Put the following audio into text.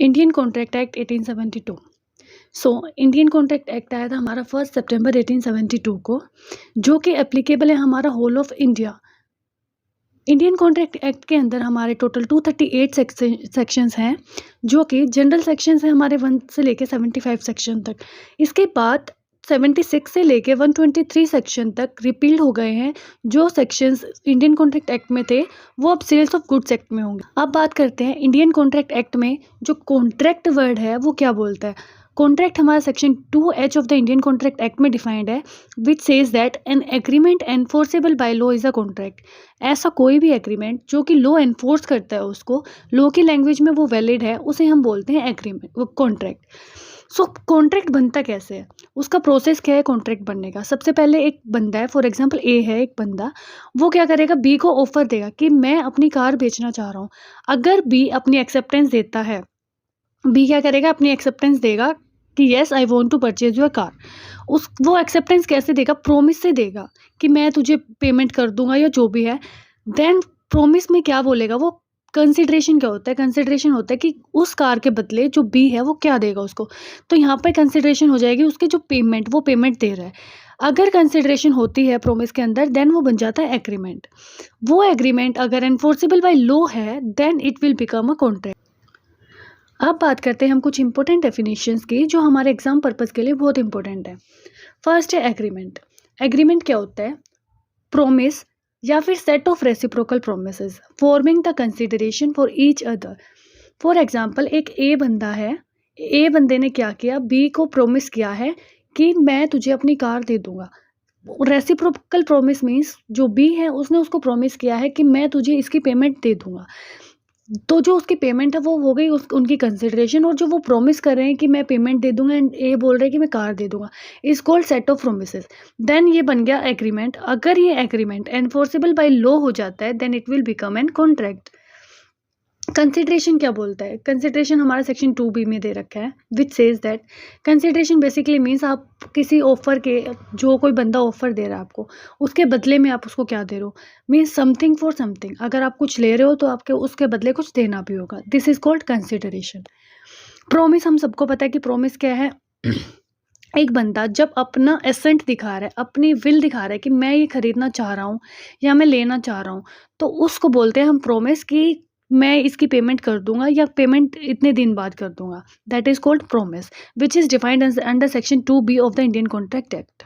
Indian contract act 1872। Indian contract act आया था हमारा 1 सितंबर 1872 को, जो कि एप्लीकेबल है हमारा whole of India. Indian contract act के अंदर हमारे टोटल 238 सेक्शंस हैं, जो कि जनरल सेक्शंस हैं हमारे 1 से लेके 75 सेक्शन तक। इसके बाद 76 से लेके 123 सेक्शन तक रिपील्ड हो गए हैं। जो सेक्शंस इंडियन कॉन्ट्रैक्ट एक्ट में थे वो अब सेल्स ऑफ गुड्स एक्ट में होंगे। अब बात करते हैं इंडियन कॉन्ट्रैक्ट एक्ट में जो कॉन्ट्रैक्ट वर्ड है वो क्या बोलता है। कॉन्ट्रैक्ट हमारा section 2H of the Indian contract act में डिफाइंड है, which says that an agreement enforceable by law is a contract. ऐसा कोई भी एग्रीमेंट जो कि लॉ एनफोर्स करता है, उसको लॉ की लैंग्वेज में वो वैलिड है, उसे हम बोलते हैं एग्रीमेंट, वो कॉन्ट्रैक्ट। कॉन्ट्रैक्ट बनता कैसे है, उसका प्रोसेस क्या है कॉन्ट्रैक्ट बनने का। सबसे पहले एक बंदा है, फॉर एग्जांपल ए है एक बंदा, वो क्या करेगा, बी को ऑफर देगा कि मैं अपनी कार बेचना चाह रहा हूँ। अगर बी अपनी एक्सेप्टेंस देता है, बी क्या करेगा, अपनी एक्सेप्टेंस देगा कि yes I want to purchase your car. वो एक्सेप्टेंस कैसे देगा, प्रोमिस से देगा कि मैं तुझे पेमेंट कर दूंगा या जो भी है। देन प्रोमिस में क्या बोलेगा, वो कंसिडरेशन क्या होता है, कंसिडरेशन होता है कि उस कार के बदले जो बी है वो क्या देगा उसको। तो यहाँ पर कंसिडरेशन हो जाएगी उसकी जो पेमेंट, वो पेमेंट दे रहा है। अगर कंसिडरेशन होती है प्रोमिस के अंदर, देन वो बन जाता है एग्रीमेंट। वो एग्रीमेंट अगर एनफोर्सेबल बाय लॉ है, then it will become a contract. अब बात करते हैं हम कुछ इंपॉर्टेंट डेफिनेशंस की, जो हमारे एग्जाम पर्पस के लिए बहुत इंपॉर्टेंट है। फर्स्ट है एग्रीमेंट। एग्रीमेंट क्या होता है, प्रोमिस या फिर set of reciprocal promises forming the consideration for each other. For example एक ए बंदा है, ए बंदे ने क्या किया, बी को प्रोमिस किया है कि मैं तुझे अपनी कार दे दूंगा। रेसिप्रोकल प्रोमिस मीन्स जो बी है उसने उसको प्रोमिस किया है कि मैं तुझे इसकी पेमेंट दे दूंगा। तो जो उसकी पेमेंट है वो हो गई उनकी कंसिडरेशन, और जो वो प्रॉमिस कर रहे हैं कि मैं पेमेंट दे दूंगा एंड ए बोल रहे हैं कि मैं कार दे दूंगा, is called set of promises. Then ये बन गया एग्रीमेंट। अगर ये एग्रीमेंट एनफोर्सेबल बाय लॉ हो जाता है, then it will become an contract. Consideration क्या बोलता है, कंसिडरेशन हमारा सेक्शन 2B में दे रखा है, which says that consideration basically means आप किसी ऑफर के, जो कोई बंदा ऑफर दे रहा है आपको, उसके बदले में आप उसको क्या दे रहे हो, मीन्स समथिंग फॉर समथिंग। अगर आप कुछ ले रहे हो तो आपके उसके बदले कुछ देना भी होगा। This is called consideration. Promise हम सबको पता है कि प्रोमिस क्या है। एक बंदा जब अपना एसेंट दिखा रहा है, अपनी विल दिखा रहा है कि मैं ये खरीदना चाह रहा हूँ या मैं लेना चाह रहा हूँ, तो उसको बोलते हैं हम प्रोमिस कि मैं इसकी पेमेंट कर दूंगा या पेमेंट इतने दिन बाद कर दूंगा। That is called promise, which is defined under section 2B of the Indian contract act.